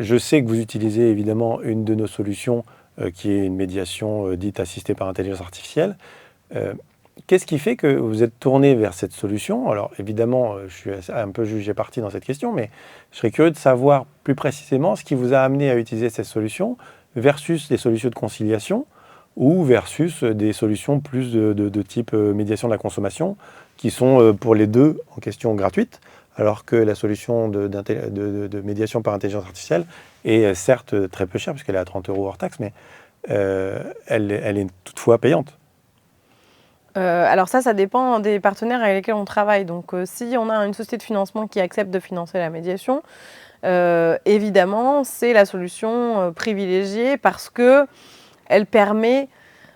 je sais que vous utilisez évidemment une de nos solutions qui est une médiation dite assistée par intelligence artificielle. Euh, Qu'est-ce qui fait que vous êtes tourné vers cette solution? Alors évidemment, je suis un peu jugé parti dans cette question, mais je serais curieux de savoir plus précisément ce qui vous a amené à utiliser cette solution versus les solutions de conciliation ou versus des solutions plus de type médiation de la consommation qui sont pour les deux en question gratuites, alors que la solution de médiation par intelligence artificielle est certes très peu chère puisqu'elle est à 30 € hors taxe, mais elle est toutefois payante. Alors ça dépend des partenaires avec lesquels on travaille. Donc si on a une société de financement qui accepte de financer la médiation, évidemment, c'est la solution privilégiée parce qu'elle permet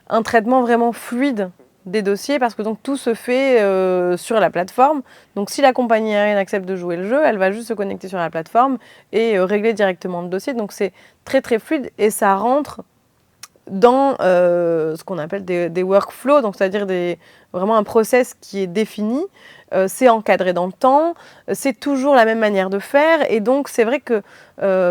un traitement vraiment fluide des dossiers, parce que donc tout se fait sur la plateforme. Donc si la compagnie aérienne accepte de jouer le jeu, elle va juste se connecter sur la plateforme et régler directement le dossier. Donc c'est très très fluide et ça rentre dans ce qu'on appelle des workflows, donc c'est-à-dire vraiment un process qui est défini, c'est encadré dans le temps, c'est toujours la même manière de faire, et donc c'est vrai que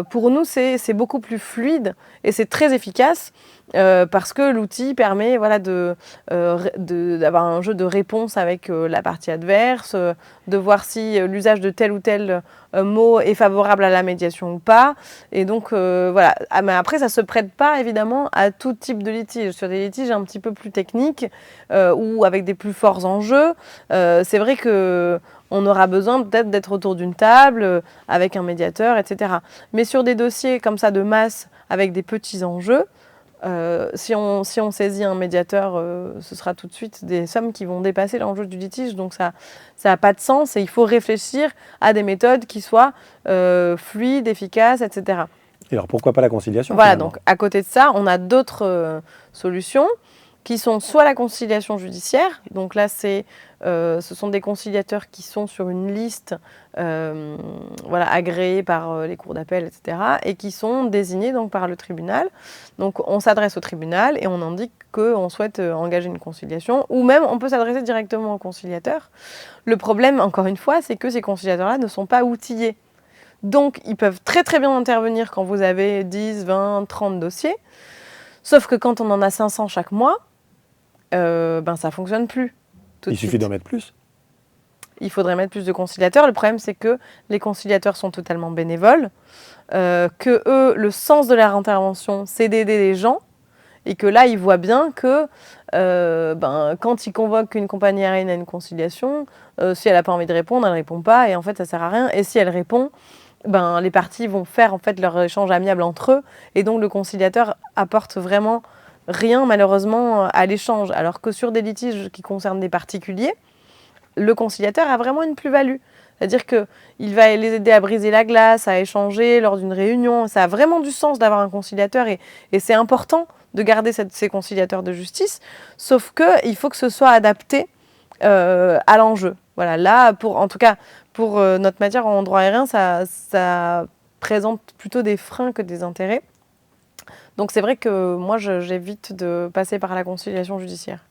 pour nous c'est beaucoup plus fluide et c'est très efficace parce que l'outil permet voilà, d'avoir un jeu de réponse avec la partie adverse, de voir si l'usage de tel ou tel mot est favorable à la médiation ou pas. Et donc voilà. Ah, mais après, ça ne se prête pas évidemment à tout type de litige. Sur des litiges un petit peu plus techniques ou avec des plus forts enjeux, c'est vrai que on aura besoin peut-être d'être autour d'une table avec un médiateur, etc. Mais sur des dossiers comme ça de masse avec des petits enjeux, si on saisit un médiateur, ce sera tout de suite des sommes qui vont dépasser l'enjeu du litige. Donc ça n'a pas de sens et il faut réfléchir à des méthodes qui soient fluides, efficaces, etc. Et alors pourquoi pas la conciliation Voilà, finalement? donc à côté de ça, on a d'autres solutions qui sont soit la conciliation judiciaire, donc là ce sont des conciliateurs qui sont sur une liste voilà, agréée par les cours d'appel, etc., et qui sont désignés donc, par le tribunal. Donc on s'adresse au tribunal et on indique qu'on souhaite engager une conciliation, ou même on peut s'adresser directement au conciliateur. Le problème, encore une fois, c'est que ces conciliateurs-là ne sont pas outillés. Donc ils peuvent très très bien intervenir quand vous avez 10, 20, 30 dossiers, sauf que quand on en a 500 chaque mois, ben ça ne fonctionne plus. Il suffit d'en mettre plus. Il faudrait mettre plus de conciliateurs. Le problème, c'est que les conciliateurs sont totalement bénévoles, que eux, le sens de leur intervention, c'est d'aider les gens, et que là, ils voient bien que quand ils convoquent une compagnie aérienne à une conciliation, si elle n'a pas envie de répondre, elle ne répond pas, et en fait, ça ne sert à rien. Et si elle répond, les parties vont faire en fait leur échange amiable entre eux, et donc le conciliateur apporte vraiment rien malheureusement à l'échange. Alors que sur des litiges qui concernent des particuliers, le conciliateur a vraiment une plus-value. C'est-à-dire qu'il va les aider à briser la glace, à échanger lors d'une réunion. Ça a vraiment du sens d'avoir un conciliateur et c'est important de garder ces conciliateurs de justice, sauf qu'il faut que ce soit adapté à l'enjeu. Voilà, là, en tout cas, pour notre matière en droit aérien, ça présente plutôt des freins que des intérêts. Donc c'est vrai que moi, j'évite de passer par la conciliation judiciaire.